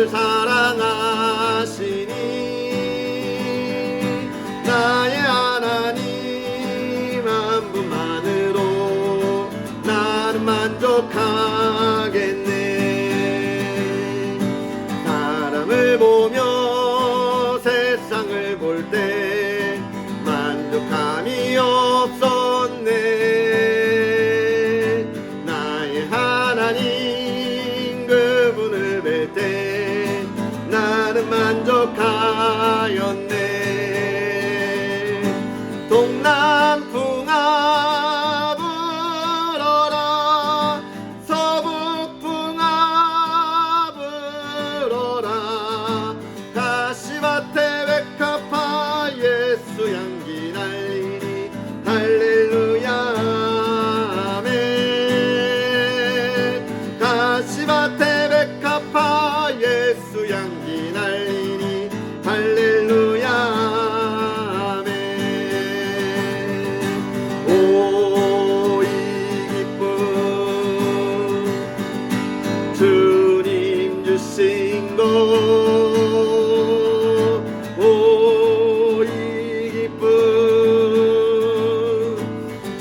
나를 사랑하시니 나의 하나님 한 분만으로 나는 만족하겠네. 사람을 보며 세상을 볼 때 만족함이 없었네. 나의 하나님 그분을 뵐 때 나는 만족하였네. 동남풍아 불어라 서북풍아 불어라 가시밭에 백합화 예수 향기 날리니 할렐루야 아멘. 가시밭에 백합화 예수 향기 날리니 할렐루야 주님 주신 것, 오 이 기쁨.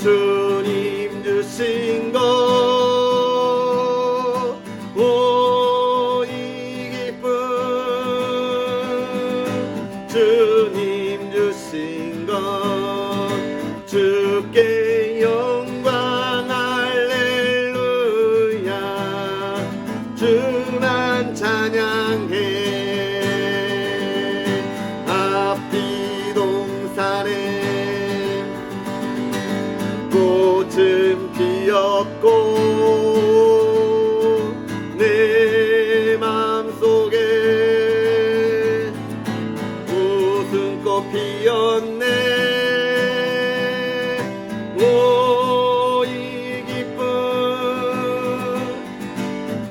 주님 주신 것, 오 이 기쁨. 주님 주신 것, 주께 영광 할렐루야. 주만 찬양해. 앞뒤 동산에 꽃은 피었고 내 맘속에 웃음꽃 피었네. 오 이 기쁨.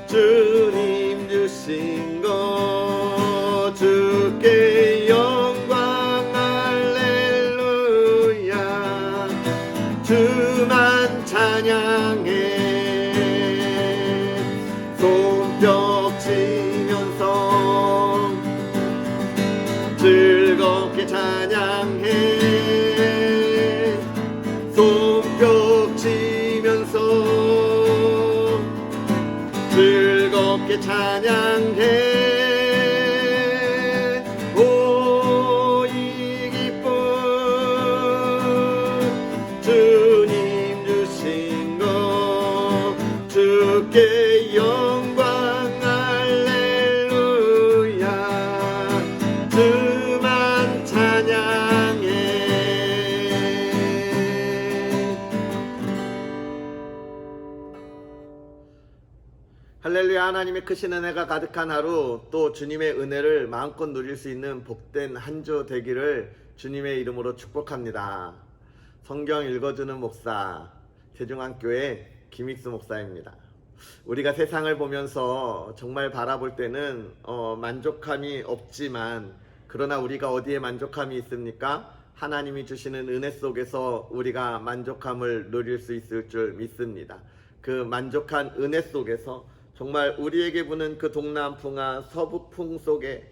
주님 주신 것, 주께 영광 할렐루야. 주만 찬양해. 손뼉 치면서 즐겁게 찬양해. 손뼉 치면서 즐겁게 찬양해. 오 이 기쁨. 주님 주신 것, 주께 영광 할렐루야. 주만 찬양해. 할렐루야. 하나님의 크신 은혜가 가득한 하루, 또 주님의 은혜를 마음껏 누릴 수 있는 복된 한 주 되기를 주님의 이름으로 축복합니다. 성경 읽어주는 목사, 세종안교회 김익수 목사입니다. 우리가 세상을 보면서 정말 바라볼 때는 만족함이 없지만, 그러나 우리가 어디에 만족함이 있습니까? 하나님이 주시는 은혜 속에서 우리가 만족함을 누릴 수 있을 줄 믿습니다. 그 만족한 은혜 속에서 정말 우리에게 부는 그 동남풍아 서북풍 속에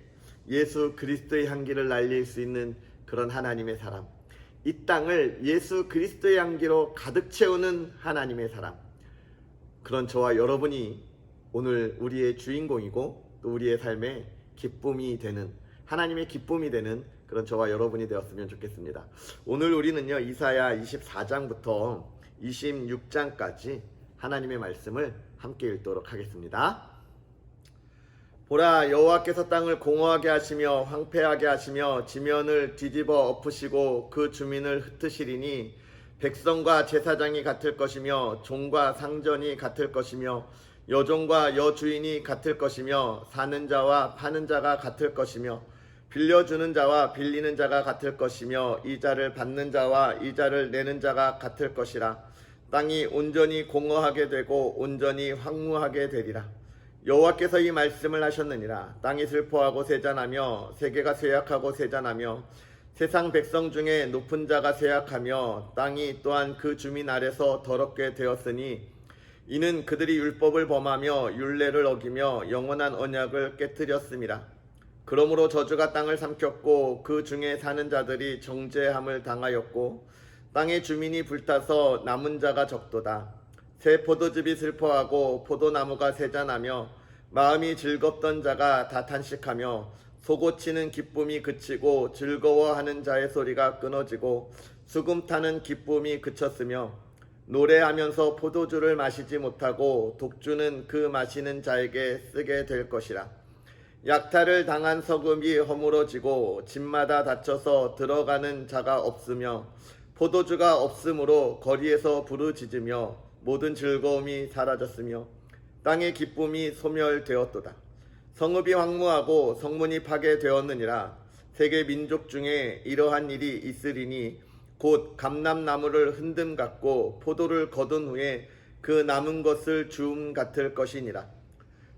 예수 그리스도의 향기를 날릴 수 있는 그런 하나님의 사람, 이 땅을 예수 그리스도의 향기로 가득 채우는 하나님의 사람, 그런 저와 여러분이 오늘 우리의 주인공이고 또 우리의 삶의 기쁨이 되는, 하나님의 기쁨이 되는 그런 저와 여러분이 되었으면 좋겠습니다. 오늘 우리는요, 이사야 24장부터 26장까지 하나님의 말씀을 함께 읽도록 하겠습니다. 보라, 여호와께서 땅을 공허하게 하시며 황폐하게 하시며 지면을 뒤집어 엎으시고 그 주민을 흩으시리니 백성과 제사장이 같을 것이며 종과 상전이 같을 것이며 여종과 여주인이 같을 것이며 사는 자와 파는 자가 같을 것이며 빌려주는 자와 빌리는 자가 같을 것이며 이자를 받는 자와 이자를 내는 자가 같을 것이라. 땅이 온전히 공허하게 되고 온전히 황무하게 되리라. 여호와께서 이 말씀을 하셨느니라. 땅이 슬퍼하고 세잔하며 세계가 쇠약하고 세잔하며 세상 백성 중에 높은 자가 쇠약하며 땅이 또한 그 주민 아래서 더럽게 되었으니 이는 그들이 율법을 범하며 율례를 어기며 영원한 언약을 깨뜨렸음이라. 그러므로 저주가 땅을 삼켰고 그 중에 사는 자들이 정죄함을 당하였고 땅의 주민이 불타서 남은 자가 적도다. 새 포도즙이 슬퍼하고 포도나무가 세잔하며 마음이 즐겁던 자가 다 탄식하며 소고치는 기쁨이 그치고 즐거워하는 자의 소리가 끊어지고 수금 타는 기쁨이 그쳤으며 노래하면서 포도주를 마시지 못하고 독주는 그 마시는 자에게 쓰게 될 것이라. 약탈을 당한 서금이 허물어지고 집마다 닫혀서 들어가는 자가 없으며 포도주가 없으므로 거리에서 부르짖으며 모든 즐거움이 사라졌으며 땅의 기쁨이 소멸되었도다. 성읍이 황무하고 성문이 파괴되었느니라. 세계 민족 중에 이러한 일이 있으리니 곧 감람나무를 흔듦 같고 포도를 거둔 후에 그 남은 것을 주움 같을 것이니라.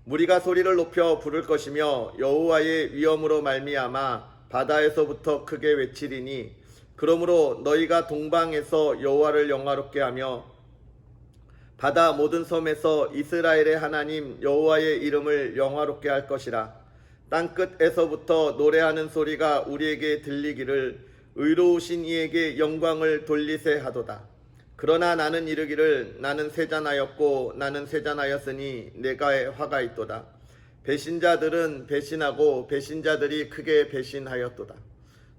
무리가 소리를 높여 부를 것이며 여호와의 위엄으로 말미암아 바다에서부터 크게 외치리니 그러므로 너희가 동방에서 여호와를 영화롭게 하며 바다 모든 섬에서 이스라엘의 하나님 여호와의 이름을 영화롭게 할 것이라. 땅끝에서부터 노래하는 소리가 우리에게 들리기를 의로우신 이에게 영광을 돌리세 하도다. 그러나 나는 이르기를 나는 세잔하였고 나는 세잔하였으니 내가 화가 있도다. 배신자들은 배신하고 배신자들이 크게 배신하였도다.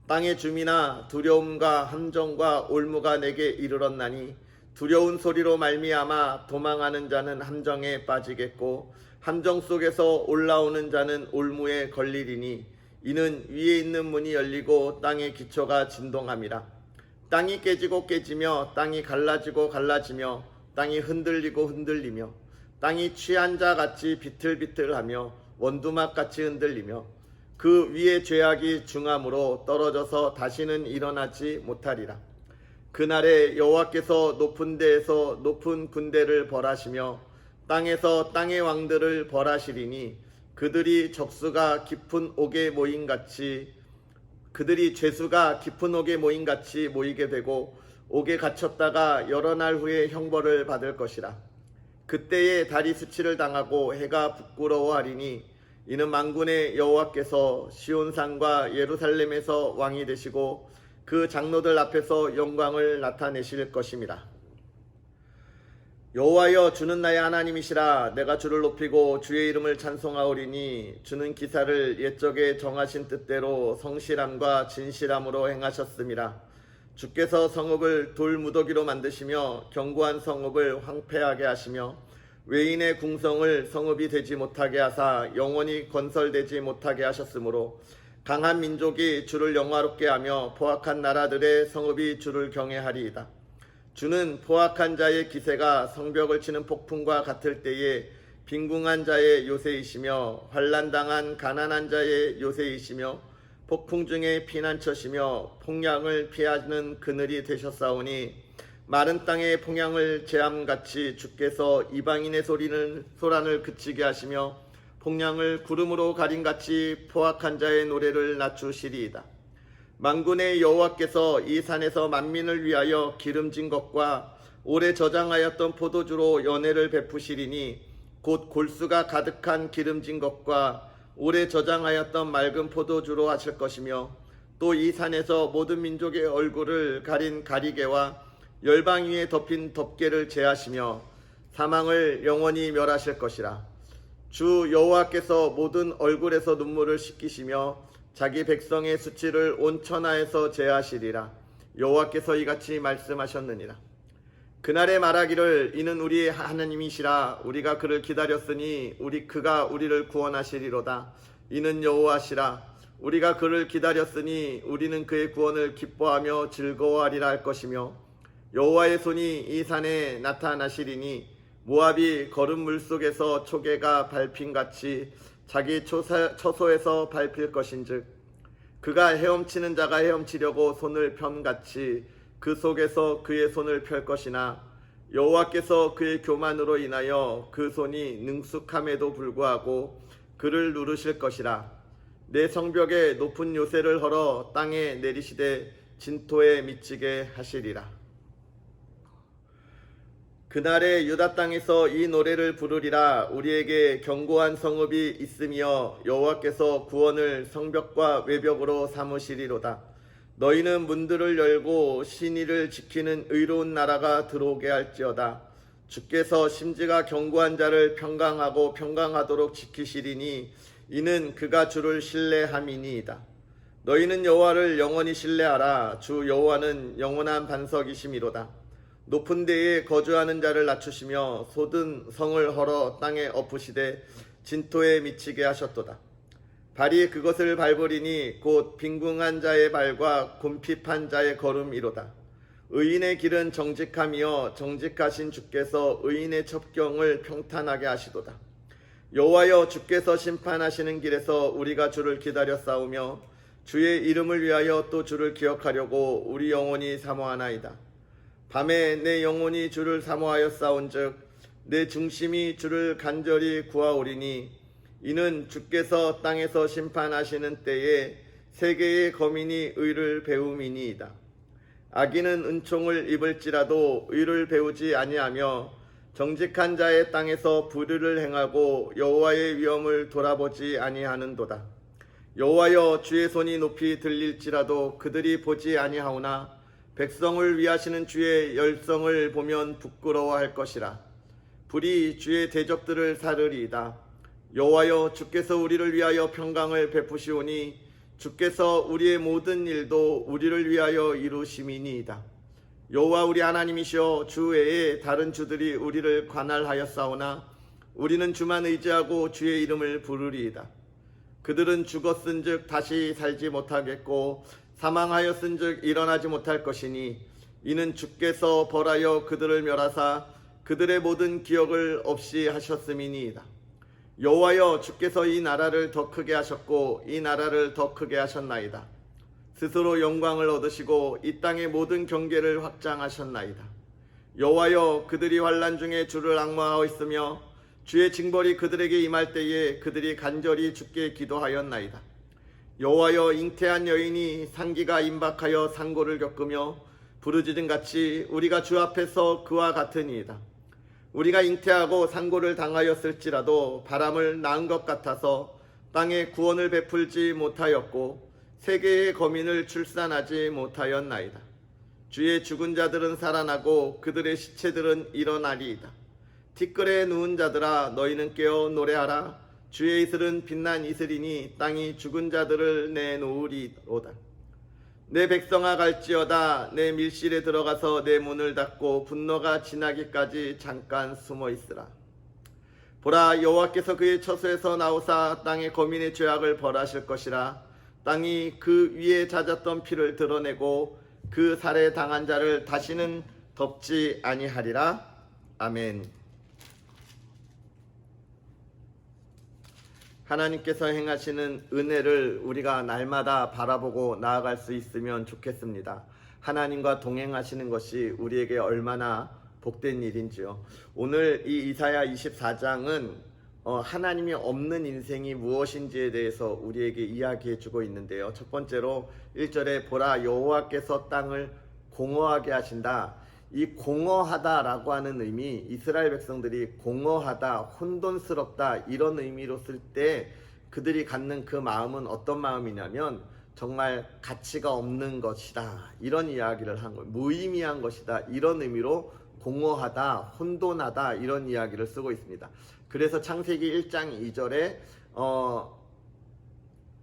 땅의 주민아 두려움과 함정과 올무가 내게 이르렀나니 두려운 소리로 말미암아 도망하는 자는 함정에 빠지겠고 함정 속에서 올라오는 자는 올무에 걸리리니 이는 위에 있는 문이 열리고 땅의 기초가 진동함이라. 땅이 깨지고 깨지며 땅이 갈라지고 갈라지며 땅이 흔들리고 흔들리며 땅이 취한 자 같이 비틀비틀하며 원두막 같이 흔들리며 그 위에 죄악이 중함으로 떨어져서 다시는 일어나지 못하리라. 그날에 여호와께서 높은 데에서 높은 군대를 벌하시며 땅에서 땅의 왕들을 벌하시리니 그들이 적수가 깊은 옥에 모인같이 그들이 죄수가 깊은 옥에 모인같이 모이게 되고 옥에 갇혔다가 여러 날 후에 형벌을 받을 것이라. 그때에 달이 수치를 당하고 해가 부끄러워하리니 이는 만군의 여호와께서 시온산과 예루살렘에서 왕이 되시고 그 장로들 앞에서 영광을 나타내실 것입니다. 여호와여 주는 나의 하나님이시라. 내가 주를 높이고 주의 이름을 찬송하오리니 주는 기사를 옛적에 정하신 뜻대로 성실함과 진실함으로 행하셨음이라. 주께서 성읍을 돌무더기로 만드시며 견고한 성읍을 황폐하게 하시며 외인의 궁성을 성읍이 되지 못하게 하사 영원히 건설되지 못하게 하셨으므로 강한 민족이 주를 영화롭게 하며 포악한 나라들의 성읍이 주를 경외하리이다. 주는 포악한 자의 기세가 성벽을 치는 폭풍과 같을 때에 빈궁한 자의 요새이시며 환난당한 가난한 자의 요새이시며 폭풍 중에 피난처시며 폭량을 피하는 그늘이 되셨사오니 마른 땅의 폭량을 재암같이 주께서 이방인의 소란을 그치게 하시며 폭량을 구름으로 가림같이 포악한 자의 노래를 낮추시리이다. 만군의 여호와께서 이 산에서 만민을 위하여 기름진 것과 오래 저장하였던 포도주로 연회를 베푸시리니 곧 골수가 가득한 기름진 것과 오래 저장하였던 맑은 포도주로 하실 것이며 또 이 산에서 모든 민족의 얼굴을 가린 가리개와 열방 위에 덮인 덮개를 제하시며 사망을 영원히 멸하실 것이라. 주 여호와께서 모든 얼굴에서 눈물을 씻기시며 자기 백성의 수치를 온 천하에서 제하시리라. 여호와께서 이같이 말씀하셨느니라. 그날에 말하기를 이는 우리 하나님이시라. 우리가 그를 기다렸으니 그가 우리를 구원하시리로다. 이는 여호와시라. 우리가 그를 기다렸으니 우리는 그의 구원을 기뻐하며 즐거워하리라 할 것이며 여호와의 손이 이 산에 나타나시리니 모압이 거른 물속에서 초계가 밟힌같이 자기 처소에서 밟힐 것인즉 그가 헤엄치는 자가 헤엄치려고 손을 편같이 그 속에서 그의 손을 펼 것이나 여호와께서 그의 교만으로 인하여 그 손이 능숙함에도 불구하고 그를 누르실 것이라. 내 성벽에 높은 요새를 헐어 땅에 내리시되 진토에 미치게 하시리라. 그날에 유다 땅에서 이 노래를 부르리라. 우리에게 견고한 성읍이 있으며 여호와께서 구원을 성벽과 외벽으로 삼으시리로다. 너희는 문들을 열고 신의를 지키는 의로운 나라가 들어오게 할지어다. 주께서 심지가 견고한 자를 평강하고 평강하도록 지키시리니 이는 그가 주를 신뢰함이니이다. 너희는 여호와를 영원히 신뢰하라. 주 여호와는 영원한 반석이심이로다. 높은 데에 거주하는 자를 낮추시며 솟은 성을 헐어 땅에 엎으시되 진토에 미치게 하셨도다. 발이 그것을 밟으리니 곧 빈궁한 자의 발과 곰핍한 자의 걸음이로다. 의인의 길은 정직함이여 정직하신 주께서 의인의 첩경을 평탄하게 하시도다. 여호와여, 주께서 심판하시는 길에서 우리가 주를 기다려 싸우며 주의 이름을 위하여 또 주를 기억하려고 우리 영혼이 사모하나이다. 밤에 내 영혼이 주를 사모하여 싸운즉 내 중심이 주를 간절히 구하오리니 이는 주께서 땅에서 심판하시는 때에 세계의 거민이 의를 배움이니이다. 악인은 은총을 입을지라도 의를 배우지 아니하며 정직한 자의 땅에서 불의를 행하고 여호와의 위엄을 돌아보지 아니하는도다. 여호와여, 주의 손이 높이 들릴지라도 그들이 보지 아니하오나 백성을 위하시는 주의 열성을 보면 부끄러워할 것이라. 불이 주의 대적들을 사르리이다. 여호와여, 주께서 우리를 위하여 평강을 베푸시오니 주께서 우리의 모든 일도 우리를 위하여 이루심이니이다. 여호와 우리 하나님이시여, 주 외에 다른 주들이 우리를 관할하였사오나 우리는 주만 의지하고 주의 이름을 부르리이다. 그들은 죽었은즉 다시 살지 못하겠고 사망하였은즉 일어나지 못할 것이니 이는 주께서 벌하여 그들을 멸하사 그들의 모든 기억을 없이 하셨음이니이다. 여호와여, 주께서 이 나라를 더 크게 하셨고 이 나라를 더 크게 하셨나이다. 스스로 영광을 얻으시고 이 땅의 모든 경계를 확장하셨나이다. 여호와여, 그들이 환난 중에 주를 앙모하고 있으며 주의 징벌이 그들에게 임할 때에 그들이 간절히 주께 기도하였나이다. 여호와여, 잉태한 여인이 상기가 임박하여 상고를 겪으며 부르짖은 같이 우리가 주 앞에서 그와 같으니이다. 우리가 잉태하고 상고를 당하였을지라도 바람을 낳은 것 같아서 땅에 구원을 베풀지 못하였고 세계의 거민을 출산하지 못하였나이다. 주의 죽은 자들은 살아나고 그들의 시체들은 일어나리이다. 티끌에 누운 자들아, 너희는 깨어 노래하라. 주의 이슬은 빛난 이슬이니 땅이 죽은 자들을 내놓으리로다. 내 백성아, 갈지어다. 내 밀실에 들어가서 내 문을 닫고 분노가 지나기까지 잠깐 숨어 있으라. 보라, 여호와께서 그의 처소에서 나오사 땅의 거민의 죄악을 벌하실 것이라. 땅이 그 위에 잦았던 피를 드러내고 그 살해 당한 자를 다시는 덮지 아니하리라. 아멘. 하나님께서 행하시는 은혜를 우리가 날마다 바라보고 나아갈 수 있으면 좋겠습니다. 하나님과 동행하시는 것이 우리에게 얼마나 복된 일인지요. 오늘 이 이사야 24장은 하나님이 없는 인생이 무엇인지에 대해서 우리에게 이야기해 주고 있는데요. 첫 번째로 1절에 보라, 여호와께서 땅을 공허하게 하신다. 이 공허하다라고 하는 의미, 이스라엘 백성들이 공허하다, 혼돈스럽다 이런 의미로 쓸 때 그들이 갖는 그 마음은 어떤 마음이냐면 정말 가치가 없는 것이다 이런 이야기를 한 거예요. 무의미한 것이다 이런 의미로 공허하다, 혼돈하다 이런 이야기를 쓰고 있습니다. 그래서 창세기 1장 2절에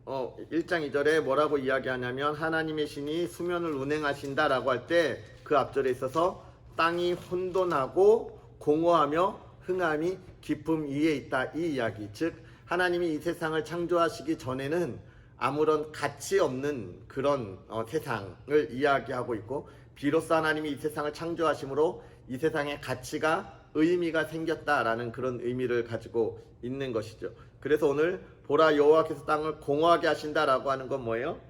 1장 2절에 뭐라고 이야기하냐면 하나님의 신이 수면을 운행하신다라고 할 때 그 앞절에 있어서 땅이 혼돈하고 공허하며 흥함이 깊음 위에 있다 이 이야기. 즉 하나님이 이 세상을 창조하시기 전에는 아무런 가치 없는 그런 세상을 이야기하고 있고 비로소 하나님이 이 세상을 창조하심으로 이 세상에 가치가 의미가 생겼다라는 그런 의미를 가지고 있는 것이죠. 그래서 오늘 보라, 여호와께서 땅을 공허하게 하신다라고 하는 건 뭐예요?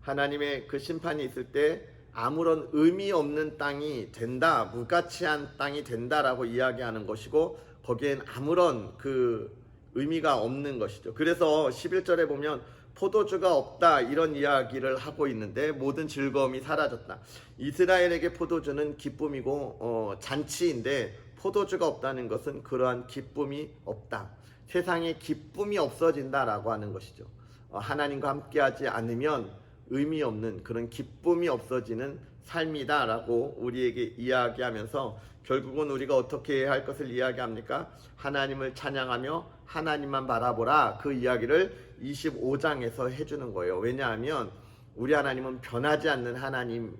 하나님의 그 심판이 있을 때 아무런 의미 없는 땅이 된다, 무가치한 땅이 된다라고 이야기하는 것이고 거기엔 아무런 그 의미가 없는 것이죠. 그래서 11절에 보면 포도주가 없다 이런 이야기를 하고 있는데 모든 즐거움이 사라졌다. 이스라엘에게 포도주는 기쁨이고 잔치인데 포도주가 없다는 것은 그러한 기쁨이 없다. 세상에 기쁨이 없어진다라고 하는 것이죠. 하나님과 함께하지 않으면 의미 없는 그런 기쁨이 없어지는 삶이다라고 우리에게 이야기하면서 결국은 우리가 어떻게 해야 할 것을 이야기합니까? 하나님을 찬양하며 하나님만 바라보라. 그 이야기를 25장에서 해주는 거예요. 왜냐하면 우리 하나님은 변하지 않는 하나님,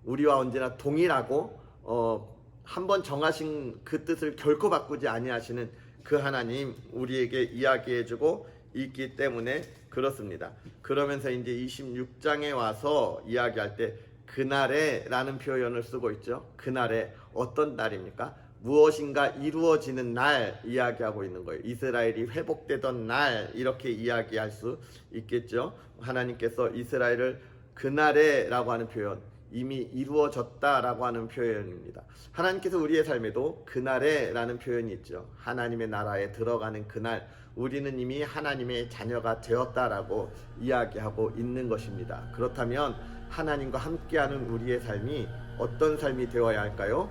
우리와 언제나 동일하고 한번 정하신 그 뜻을 결코 바꾸지 아니하시는 그 하나님 우리에게 이야기해주고 있기 때문에 그렇습니다. 그러면서 이제 26장에 와서 이야기할 때 그날에 라는 표현을 쓰고 있죠. 그날에 어떤 날입니까? 무엇인가 이루어지는 날 이야기하고 있는 거예요. 이스라엘이 회복되던 날 이렇게 이야기할 수 있겠죠. 하나님께서 이스라엘을 그날에 라고 하는 표현, 이미 이루어졌다라고 하는 표현입니다. 하나님께서 우리의 삶에도 그날에 라는 표현이 있죠. 하나님의 나라에 들어가는 그날, 우리는 이미 하나님의 자녀가 되었다라고 이야기하고 있는 것입니다. 그렇다면 하나님과 함께하는 우리의 삶이 어떤 삶이 되어야 할까요?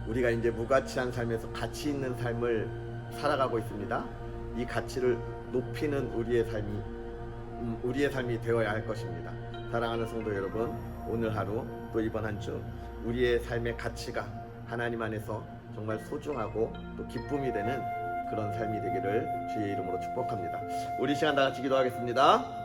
우리가 이제 무가치한 삶에서 가치 있는 삶을 살아가고 있습니다. 이 가치를 높이는 우리의 삶이 되어야 할 것입니다. 사랑하는 성도 여러분, 오늘 하루 또 이번 한 주 우리의 삶의 가치가 하나님 안에서 정말 소중하고 또 기쁨이 되는 그런 삶이 되기를 주의 이름으로 축복합니다. 우리 시간 다 같이 기도하겠습니다.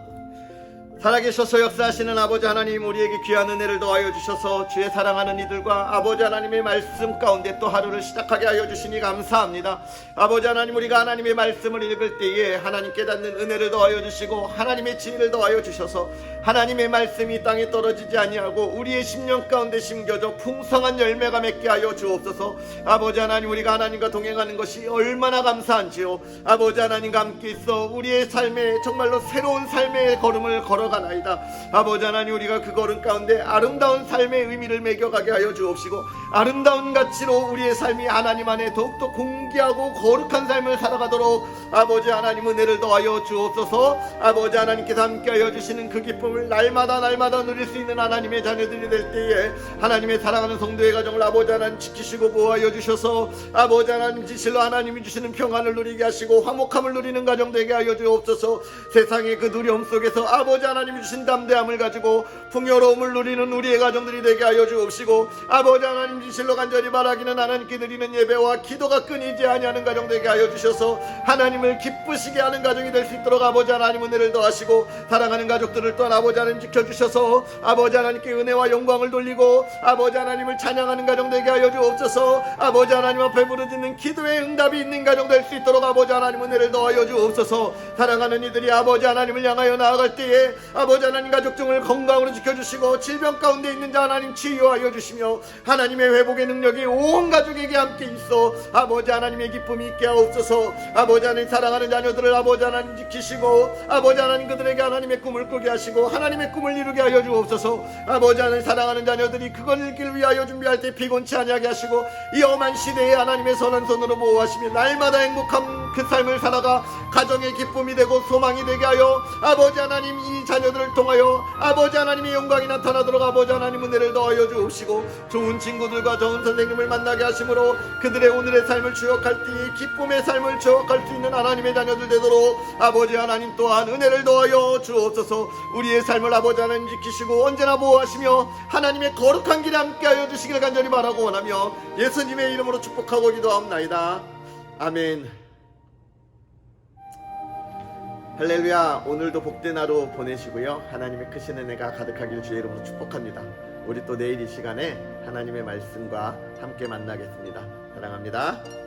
살아계셔서 역사하시는 아버지 하나님, 우리에게 귀한 은혜를 더하여 주셔서 주의 사랑하는 이들과 아버지 하나님의 말씀 가운데 또 하루를 시작하게 하여 주시니 감사합니다. 아버지 하나님, 우리가 하나님의 말씀을 읽을 때에 하나님 깨닫는 은혜를 더하여 주시고 하나님의 지혜를 더하여 주셔서 하나님의 말씀이 땅에 떨어지지 아니하고 우리의 심령 가운데 심겨져 풍성한 열매가 맺게 하여 주옵소서. 아버지 하나님, 우리가 하나님과 동행하는 것이 얼마나 감사한지요. 아버지 하나님과 함께 있어 우리의 삶에 정말로 새로운 삶의 걸음을 걸어가나이다. 아버지 하나님, 우리가 그 걸음 가운데 아름다운 삶의 의미를 매겨가게 하여 주옵시고 아름다운 가치로 우리의 삶이 하나님 안에 더욱더 공기하고 거룩한 삶을 살아가도록 아버지 하나님 은혜를 더하여 주옵소서. 아버지 하나님께서 함께 하여 주시는 그 기쁨을 날마다 누릴 수 있는 하나님의 자녀들이 될 때에 하나님의 사랑하는 성도의 가정을 아버지 하나님 지키시고 보호하여 주셔서 아버지 하나님 진실로 하나님이 주시는 평안을 누리게 하시고 화목함을 누리는 가정 되게 하여 주옵소서. 세상의 그 두려움 속에서 아버지 하나님이 주신 담대함을 가지고 풍요로움을 누리는 우리의 가정들이 되게 하여 주옵시고 아버지 하나님 진실로 간절히 바라기는 하나님께 드리는 예배와 기도가 끊이지 아니하는 가정 되게 하여 주셔서 하나님을 기쁘시게 하는 가정이 될 수 있도록 아버지 하나님 은혜를 더하시고 사랑하는 가족들을 또한 아버지 하나님 지켜주셔서 아버지 하나님께 은혜와 영광을 돌리고 아버지 하나님을 찬양하는 가정 되게 하여 주옵소서. 아버지 하나님 앞에 부르짖는 기도의 응답이 있는 가정 될 수 있도록 아버지 하나님 은혜를 더하여 주옵소서. 사랑하는 이들이 아버지 하나님을 향하여 나아갈 때에 아버지 하나님 가족 중을 건강으로 지켜주시고 질병 가운데 있는 자 하나님 치유하여 주시며 하나님의 회복의 능력이 온 가족에게 함께 있어 아버지 하나님의 기쁨이 있게 하옵소서. 아버지 하나님 사랑하는 자녀들을 아버지 하나님 지키시고 아버지 하나님 그들에게 하나님의 꿈을 꾸게 하시고 하나님의 꿈을 이루게 하여 주옵소서. 아버지 하나님 사랑하는 자녀들이 그걸 이루기 위하여 준비할 때 피곤치 아니하게 하시고 이 험한 시대에 하나님의 선한 손으로 보호하시며 날마다 행복한 그 삶을 살아가 가정의 기쁨이 되고 소망이 되게 하여 아버지 하나님 이 자녀들을 통하여 아버지 하나님의 영광이 나타나도록 아버지 하나님 은혜를 더하여 주옵시고 좋은 친구들과 좋은 선생님을 만나게 하심으로 그들의 오늘의 삶을 추억할 때에 기쁨의 삶을 추억할 수 있는 하나님의 자녀들 되도록 아버지 하나님 또한 은혜를 더하여 주옵소서. 우리의 삶을 아버지 하나님 지키시고 언제나 보호하시며 하나님의 거룩한 길에 함께하여 주시길 간절히 바라고 원하며 예수님의 이름으로 축복하고 기도하옵나이다. 아멘. 할렐루야. 오늘도 복된 하루 보내시고요. 하나님의 크신 은혜가 가득하길 주의 이름으로 축복합니다. 우리 또 내일 이 시간에 하나님의 말씀과 함께 만나겠습니다. 사랑합니다.